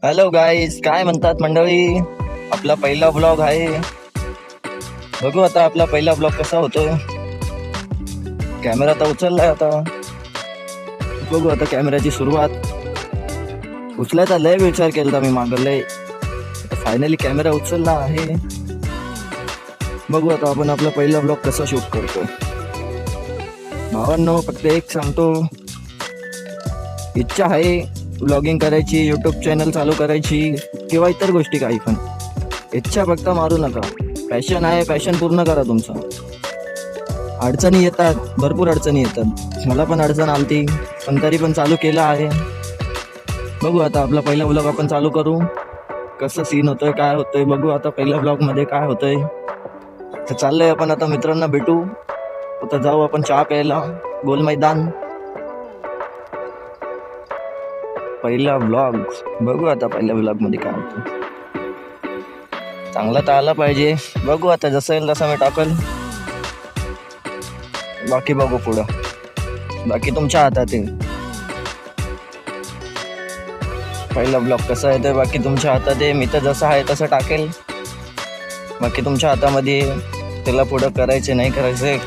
Hello guys, काय म्हणतात मंडळी? आपला पहिला ब्लॉग आहे. बघू आता आपला पहिला ब्लॉग कसा होतोय. कॅमेरा तर उचललाय आता. बघू आता कॅमेऱ्याची सुरुवात. उचलायचा लय विचार केला मी मागं लय. फायनली कॅमेरा उचलला आहे. बघू आता आपण आपला पहिला ब्लॉग कसा शूट करतो. भावांनो, फक्त एक सांगतो, इच्छा आहे ब्लॉगिंग करायची, यूट्यूब चॅनल चालू करायची किंवा इतर गोष्टी काही पण. इच्छा फक्त मारू नका. पॅशन आहे, पॅशन पूर्ण करा तुमचं. अडचणी येतात, भरपूर अडचणी येतात. मला पण अडचण आलती, पण तरी पण चालू केलं आहे. बघू आता आपला पहिला ब्लॉग आपण चालू करू. कसं सीन होतोय, काय होतंय बघू आता पहिल्या ब्लॉगमध्ये काय होतंय. तर चाललंय आपण आता मित्रांना भेटू. आता जाऊ आपण चहा प्यायला गोल मैदान. पहिला ब्लॉग बघू आता पहिल्या ब्लॉग मध्ये काय होतं. चांगला तर आला पाहिजे. बघू आता जसं येईल तसं मी टाकल. बाकी बघू पुढं, बाकी तुमच्या हातात आहे. पहिला ब्लॉग कसा आहे ते बाकी तुमच्या हातात आहे. मी तर जसं आहे तसं टाकेल. बाकी तुमच्या हातामध्ये त्याला पुढं करायचे नाही करायचे